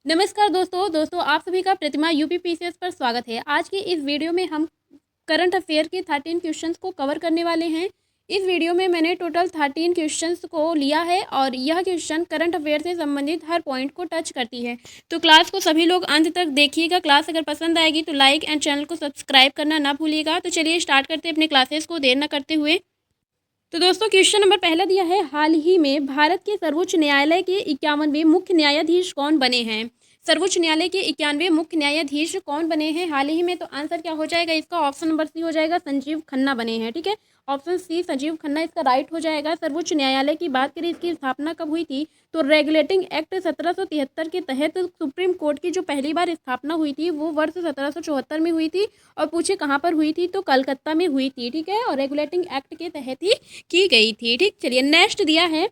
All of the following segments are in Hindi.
नमस्कार दोस्तों आप सभी का प्रतिमा यूपीपीसीएस पर स्वागत है। आज की इस वीडियो में हम करंट अफेयर के 13 क्वेश्चंस को कवर करने वाले हैं। इस वीडियो में मैंने टोटल 13 क्वेश्चंस को लिया है और यह क्वेश्चन करंट अफेयर से संबंधित हर पॉइंट को टच करती है। तो क्लास को सभी लोग अंत तक देखिएगा। क्लास अगर पसंद आएगी तो लाइक एंड चैनल को सब्सक्राइब करना ना भूलिएगा। तो चलिए स्टार्ट करते हैं अपने क्लासेस को देर न करते हुए। तो दोस्तों क्वेश्चन नंबर पहला दिया है, हाल ही में भारत के सर्वोच्च न्यायालय के 51वें मुख्य न्यायाधीश कौन बने हैं। सर्वोच्च न्यायालय के 91वें मुख्य न्यायाधीश कौन बने हैं हाल ही में। तो आंसर क्या हो जाएगा इसका, ऑप्शन नंबर सी हो जाएगा, संजीव खन्ना बने हैं। ठीक है, ऑप्शन सी संजीव खन्ना इसका राइट हो जाएगा। सर्वोच्च न्यायालय की बात करें, इसकी स्थापना कब हुई थी, तो रेगुलेटिंग एक्ट 1773 के तहत सुप्रीम कोर्ट की जो पहली बार स्थापना हुई थी वो वर्ष 1774 में हुई थी। और पूछे कहाँ पर हुई थी, तो कलकत्ता में हुई थी। ठीक है, और रेगुलेटिंग एक्ट के तहत ही की गई थी। ठीक, चलिए नेक्स्ट दिया है,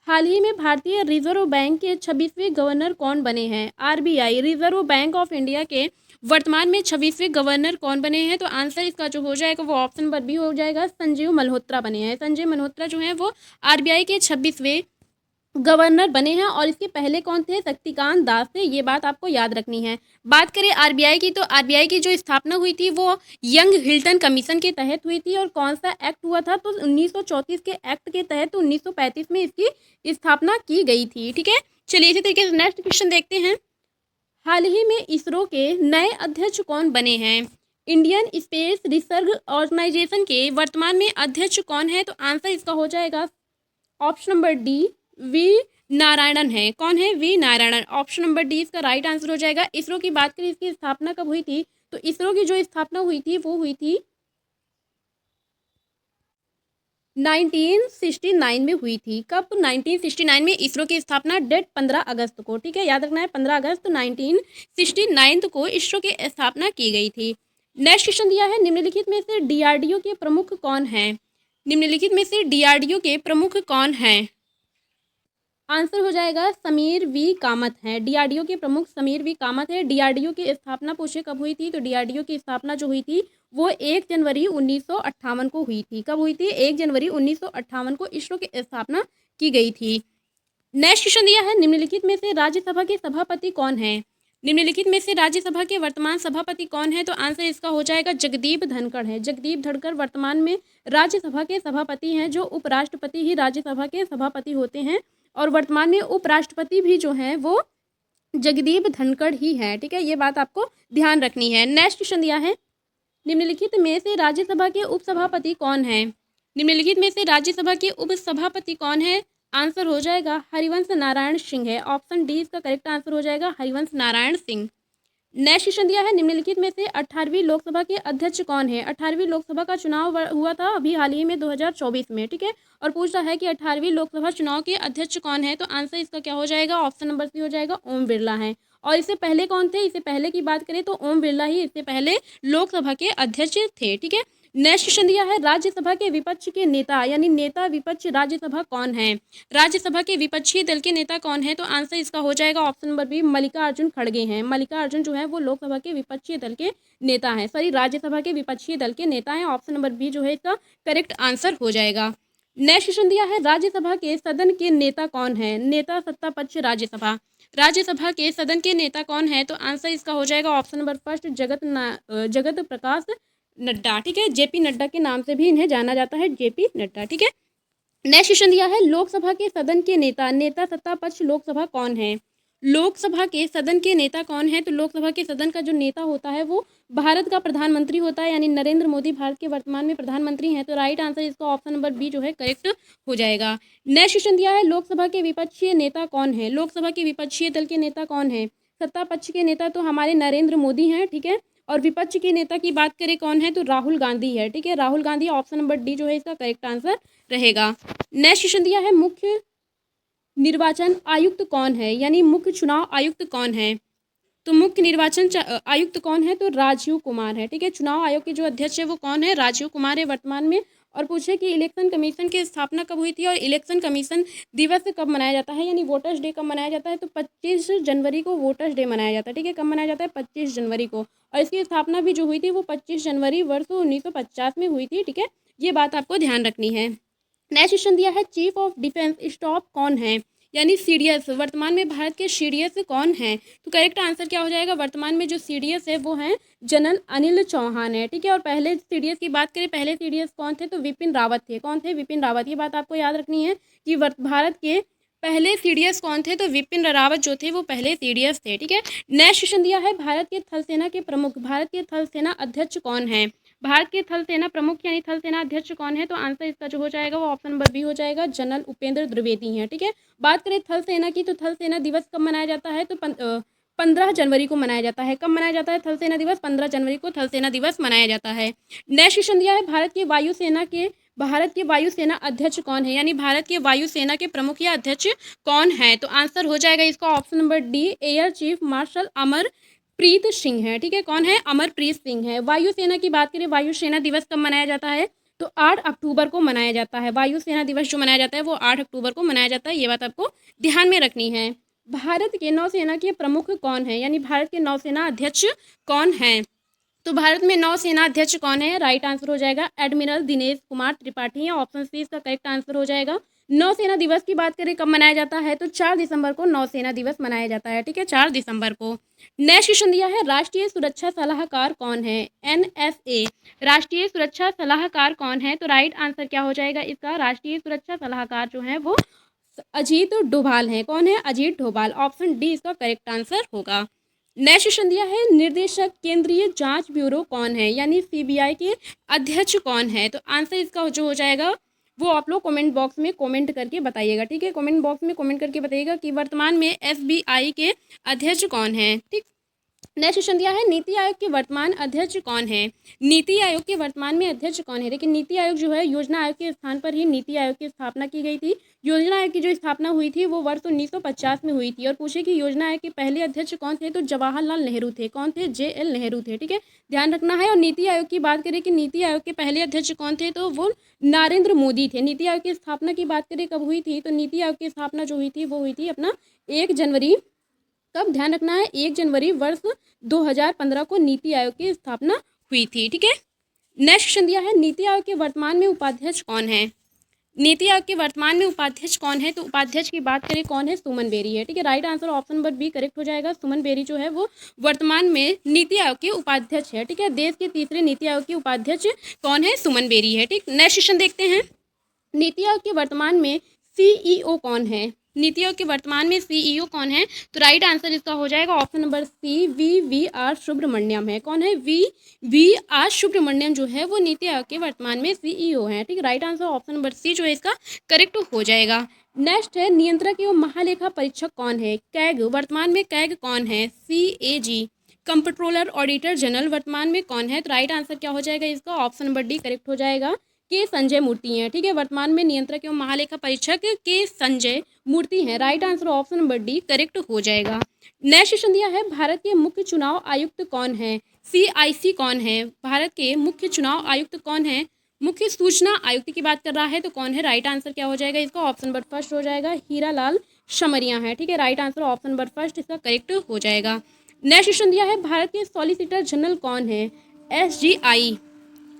हाल ही में भारतीय रिजर्व बैंक के 26वें गवर्नर कौन बने हैं। RBI reserve bank of India के वर्तमान में 26वें गवर्नर कौन बने हैं। तो आंसर इसका जो हो जाएगा वो ऑप्शन नंबर बी हो जाएगा, संजीव मल्होत्रा बने हैं। संजय मल्होत्रा जो है वो आरबीआई के 26वें गवर्नर बने हैं और इसके पहले कौन थे, शक्तिकांत दास थे। ये बात आपको याद रखनी है। बात करें आरबीआई की, तो आरबीआई की जो स्थापना हुई थी वो यंग हिल्टन कमीशन के तहत हुई थी। और कौन सा एक्ट हुआ था, तो 1934 के एक्ट के तहत 1935 में इसकी स्थापना की गई थी। ठीक है, चलिए इसी तरीके से नेक्स्ट क्वेश्चन देखते हैं, हाल ही में इसरो के नए अध्यक्ष कौन बने हैं। इंडियन स्पेस रिसर्च ऑर्गेनाइजेशन के वर्तमान में अध्यक्ष कौन है। तो आंसर इसका हो जाएगा option number D, V Narayanan है। कौन है, V Narayanan. Option number D इसका राइट आंसर हो जाएगा। इसरो की बात करें, इसकी स्थापना कब हुई थी, तो इसरो की जो स्थापना हुई थी वो हुई थी 1969 में हुई थी। कब, 1969 में इसरो की स्थापना डेट 15 अगस्त को। ठीक है, याद रखना है 15 अगस्त 1969 को इसरो की स्थापना की गई थी। नेक्स्ट क्वेश्चन दिया है, निम्नलिखित में से डीआरडीओ के प्रमुख कौन हैं। निम्नलिखित में से डीआरडीओ के प्रमुख कौन हैं। आंसर हो जाएगा समीर वी कामत है। डीआरडीओ के प्रमुख समीर वी कामत है। डीआरडीओ की स्थापना पूछे कब हुई थी, तो डीआरडीओ की स्थापना जो हुई थी वो 1 जनवरी 1958 को हुई थी। कब हुई थी, 1 जनवरी 1958 को इसरो की स्थापना की गई थी। नेक्स्ट क्वेश्चन दिया है, निम्नलिखित में से राज्यसभा के सभापति कौन है। निम्नलिखित में से राज्यसभा के वर्तमान सभापति कौन है। तो आंसर इसका हो जाएगा जगदीप धनखड़ है। जगदीप धनखड़ वर्तमान में राज्यसभा के सभापति हैं। जो उपराष्ट्रपति ही राज्यसभा के सभापति होते हैं और वर्तमान में उपराष्ट्रपति भी जो हैं वो जगदीप धनखड़ ही है। ठीक है, ये बात आपको ध्यान रखनी है। नेक्स्ट क्वेश्चन दिया है, निम्नलिखित में से राज्यसभा के उपसभापति कौन है। निम्नलिखित में से राज्यसभा के उपसभापति कौन है। आंसर हो जाएगा हरिवंश नारायण सिंह है। ऑप्शन डी इसका करेक्ट आंसर हो जाएगा, हरिवंश नारायण सिंह। नेक्स्ट क्वेश्चन दिया है, निम्नलिखित में से 18वीं लोकसभा के अध्यक्ष कौन है। 18वीं लोकसभा का चुनाव हुआ था अभी हाल ही में 2024 में। ठीक है, और पूछ रहा है कि 18वीं लोकसभा चुनाव के अध्यक्ष कौन है। तो आंसर इसका क्या हो जाएगा, ऑप्शन नंबर सी हो जाएगा, ओम बिरला है। और इससे पहले कौन थे, इससे पहले की बात करें तो ओम बिरला ही इससे पहले लोकसभा के अध्यक्ष थे। ठीक है, नेक्स्ट क्वेश्चन दिया है, राज्यसभा के विपक्ष के नेता यानी नेता विपक्ष राज्यसभा कौन है। राज्यसभा के विपक्षी दल के नेता कौन है। तो आंसर इसका हो जाएगा ऑप्शन नंबर बी, मल्लिकार्जुन खड़गे हैं। मल्लिकार्जुन जो है वो लोकसभा के विपक्षी दल के नेता हैं, सॉरी राज्यसभा के विपक्षी दल के नेता हैं। ऑप्शन नंबर बी जो है इसका करेक्ट आंसर हो जाएगा। नेक्स्ट क्वेश्चन दिया है, राज्यसभा के सदन के नेता कौन है। नेता सत्ता पक्ष राज्यसभा, राज्यसभा के सदन के नेता कौन है। तो आंसर इसका हो जाएगा option number first, Jagat Prakash Nadda. ठीक है, जेपी नड्डा के नाम से भी इन्हें जाना जाता है, जेपी नड्डा। ठीक है, नेक्स्ट क्वेश्चन दिया है, लोकसभा के सदन के नेता, नेता सत्ता पक्ष लोकसभा कौन है। लोकसभा के सदन के नेता कौन है। तो लोकसभा के सदन का जो नेता होता है वो भारत का प्रधानमंत्री होता है, यानी नरेंद्र मोदी भारत के वर्तमान में प्रधानमंत्री हैं। तो राइट आंसर इसका ऑप्शन नंबर बी जो है करेक्ट हो जाएगा। नेक्स्ट क्वेश्चन दिया है, लोकसभा के विपक्षी नेता कौन है। लोकसभा के विपक्षी दल के नेता कौन है। सत्ता पक्ष के नेता तो हमारे नरेंद्र मोदी हैं। ठीक है, और विपक्ष के नेता की बात करें कौन है, तो राहुल गांधी है। ठीक है, Rahul Gandhi. Option number D जो है इसका करेक्ट आंसर रहेगा। नेक्स्ट क्वेश्चन दिया है, मुख्य निर्वाचन आयुक्त कौन है, यानी मुख्य चुनाव आयुक्त कौन है। तो मुख्य निर्वाचन आयुक्त कौन है, तो राजीव कुमार है। ठीक है, चुनाव आयोग के जो अध्यक्ष है वो कौन है, राजीव कुमार है वर्तमान में। और पूछे कि इलेक्शन कमीशन की स्थापना कब हुई थी और इलेक्शन कमीशन दिवस कब मनाया जाता है, यानी वोटर्स डे कब मनाया जाता है। तो 25 जनवरी को वोटर्स डे मनाया जाता है। ठीक है, कब मनाया जाता है, 25 जनवरी को। और इसकी स्थापना भी जो हुई थी वो 25 जनवरी वर्ष 1950 में हुई थी। ठीक है, ये बात आपको ध्यान रखनी है। नेक्स्ट क्वेश्चन दिया है, चीफ ऑफ डिफेंस स्टाफ कौन है, यानी सीडीएस, वर्तमान में भारत के सीडीएस कौन है? तो करेक्ट आंसर क्या हो जाएगा? वर्तमान में जो सीडीएस है वो है जनरल अनिल चौहान है, ठीक है। और पहले सीडीएस की बात करें, पहले सीडीएस कौन थे? तो विपिन रावत थे। कौन थे? विपिन रावत। ये बात आपको याद रखनी है कि भारत के पहले सीडीएस कौन थे? तो विपिन रावत जो थे वो पहले सीडीएस थे, ठीक है। नेक्स्ट क्वेश्चन दिया है, भारत के थल सेना के प्रमुख, भारत के थल सेना अध्यक्ष कौन है? भारत के थल सेना प्रमुख यानी थल सेना अध्यक्ष कौन है? तो आंसर इसका जो हो जाएगा वो ऑप्शन नंबर बी हो जाएगा, जनरल उपेंद्र द्विवेदी हैं, ठीक है। बात करें थल सेना की, तो थल सेना दिवस कब मनाया जाता है? तो 15 जनवरी को मनाया जाता है। कब मनाया जाता है थल सेना दिवस? 15 जनवरी को थल सेना दिवस मनाया जाता है। नेक्स्ट क्वेश्चन दिया है, भारत के वायुसेना अध्यक्ष कौन है? यानी भारत के वायुसेना के प्रमुख या अध्यक्ष कौन है? तो आंसर हो जाएगा इसका option number D, air chief marshal Amarpreet Singh है, ठीक है। कौन है? अमरप्रीत सिंह है। वायुसेना की बात करें, वायुसेना दिवस कब मनाया जाता है? तो 8 अक्टूबर को मनाया जाता है। वायुसेना दिवस जो मनाया जाता है वो 8 अक्टूबर को मनाया जाता है। ये बात आपको ध्यान में रखनी है। भारत के नौसेना के प्रमुख कौन है? यानी भारत के नौसेना अध्यक्ष कौन है? तो भारत में नौसेना अध्यक्ष कौन है? राइट आंसर हो जाएगा एडमिरल दिनेश कुमार त्रिपाठी है। ऑप्शन सी इसका करेक्ट आंसर हो जाएगा। नौसेना दिवस की बात करें कब मनाया जाता है? तो 4 दिसंबर को नौसेना दिवस मनाया जाता है, ठीक है, 4 दिसंबर को। नेक्स्ट क्वेश्चन दिया है, राष्ट्रीय सुरक्षा सलाहकार कौन है? NSA, राष्ट्रीय सुरक्षा सलाहकार कौन है? तो राइट आंसर क्या हो जाएगा इसका? राष्ट्रीय सुरक्षा सलाहकार जो है वो अजीत डोभाल है। कौन है? अजीत डोभाल। ऑप्शन डी इसका करेक्ट आंसर होगा। नेक्स्ट क्वेश्चन दिया है, निर्देशक केंद्रीय जांच ब्यूरो कौन है? यानी CBI के अध्यक्ष कौन है? तो आंसर इसका जो हो जाएगा वो आप लोग कमेंट बॉक्स में कमेंट करके बताइएगा, ठीक है। कमेंट बॉक्स में कमेंट करके बताइएगा कि वर्तमान में FBI के अध्यक्ष कौन है, ठीक। नेक्स्ट क्वेश्चन दिया है, नीति आयोग के वर्तमान अध्यक्ष कौन है? नीति आयोग के वर्तमान में अध्यक्ष कौन है? लेकिन नीति आयोग जो है योजना आयोग के स्थान पर ही नीति आयोग की स्थापना की गई थी। योजना आयोग की जो स्थापना हुई थी वो वर्ष 1950 में हुई थी। और पूछे कि योजना आयोग के पहले अध्यक्ष कौन थे? तो जवाहरलाल नेहरू थे। कौन थे? JL नेहरू थे, ठीक है, ध्यान रखना है। और नीति आयोग की बात करें कि नीति आयोग के पहले अध्यक्ष कौन थे? तो वो नरेंद्र मोदी थे। नीति आयोग की स्थापना की बात करें कब हुई थी? तो नीति आयोग की स्थापना जो हुई थी वो हुई थी अपना 1 जनवरी, कब? ध्यान रखना है, 1 जनवरी वर्ष 2015 को नीति आयोग की स्थापना हुई थी, ठीक है। नेक्स्ट क्वेश्चन दिया है, नीति आयोग के वर्तमान में उपाध्यक्ष कौन है? नीति आयोग के वर्तमान में उपाध्यक्ष कौन है? तो उपाध्यक्ष की बात करें कौन है? सुमन बेरी है, ठीक है। Right answer option number B correct हो जाएगा। सुमन बेरी जो है वो वर्तमान में नीति आयोग के उपाध्यक्ष है, ठीक है। देश के तीसरे नीति आयोग के उपाध्यक्ष कौन है? सुमन बेरी है, ठीक। नेक्स्ट क्वेश्चन देखते हैं, नीति आयोग के वर्तमान में CEO कौन है? नीति आयोग के वर्तमान में CEO कौन है? तो राइट आंसर इसका हो जाएगा option number C, VVR Subrahmanyam है। कौन है? VVR सुब्रमण्यम जो है वो नीति आयोग के वर्तमान में CEO है, ठीक है। Right answer option number C जो है इसका करेक्ट हो जाएगा। नेक्स्ट है, नियंत्रक एवं महालेखा परीक्षक कौन है? कैग, वर्तमान में कैग कौन है? CAG, कंप्ट्रोलर ऑडिटर जनरल वर्तमान में कौन है? तो राइट आंसर क्या हो जाएगा इसका? ऑप्शन नंबर डी करेक्ट हो जाएगा, के संजय मूर्ति हैं, ठीक है। वर्तमान में नियंत्रक एवं महालेखा परीक्षक के संजय मूर्ति हैं। Right answer option number D correct हो जाएगा। नेक्स्ट क्वेश्चन दिया है, भारत के मुख्य चुनाव आयुक्त कौन है? CIC कौन है? भारत के मुख्य चुनाव आयुक्त कौन है? मुख्य सूचना आयुक्त की बात कर रहा है तो कौन है? राइट आंसर क्या हो जाएगा इसका? ऑप्शन नंबर फर्स्ट हो जाएगा, हीरालाल शमरिया है, ठीक है। Right answer option number first इसका करेक्ट हो जाएगा। नेक्स्ट क्वेश्चन दिया है, भारत के सॉलिसिटर जनरल कौन है? SGI,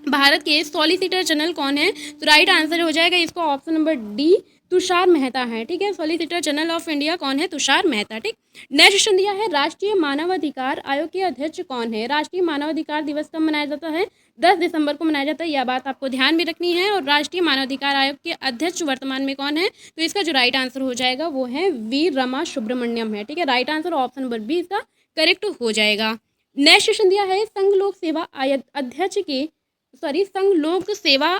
भारत के सॉलिसिटर जनरल कौन है? तो राइट आंसर हो जाएगा इसका option number D, Tushar Mehta है, ठीक है। सॉलिसिटर जनरल ऑफ इंडिया कौन है? तुषार मेहता, ठीक। नेक्स्ट क्वेश्चन दिया है, राष्ट्रीय मानवाधिकार आयोग के अध्यक्ष कौन है? राष्ट्रीय मानवाधिकार दिवस कब मनाया जाता है? 10 दिसंबर को मनाया जाता है। यह बात आपको ध्यान में रखनी है। और राष्ट्रीय मानवाधिकार आयोग के अध्यक्ष वर्तमान में कौन है? तो इसका जो राइट आंसर हो जाएगा वो है वी रमा सुब्रमण्यम है, ठीक है। Right answer option number B इसका करेक्ट हो जाएगा। नेक्स्ट क्वेश्चन दिया है, संघ लोक सेवा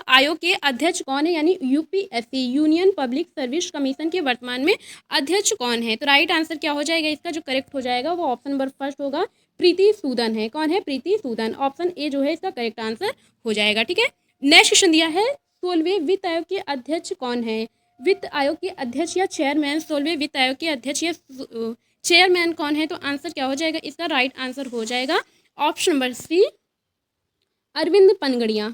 आयोग के अध्यक्ष कौन है? यानी UPSC, union public service commission के वर्तमान में अध्यक्ष कौन है? तो राइट आंसर क्या हो जाएगा इसका? जो करेक्ट हो जाएगा वो ऑप्शन नंबर फर्स्ट होगा, प्रीति सूदन है। कौन है? प्रीति सूदन। ऑप्शन ए जो है इसका करेक्ट आंसर हो जाएगा, ठीक है। नेक्स्ट क्वेश्चन दिया है, 16वें वित्त आयोग के अध्यक्ष कौन है? वित्त आयोग के अध्यक्ष या चेयरमैन, 16वें वित्त आयोग के अध्यक्ष या चेयरमैन कौन है? तो आंसर क्या हो जाएगा इसका? राइट आंसर हो जाएगा option number C, Arvind Panagariya,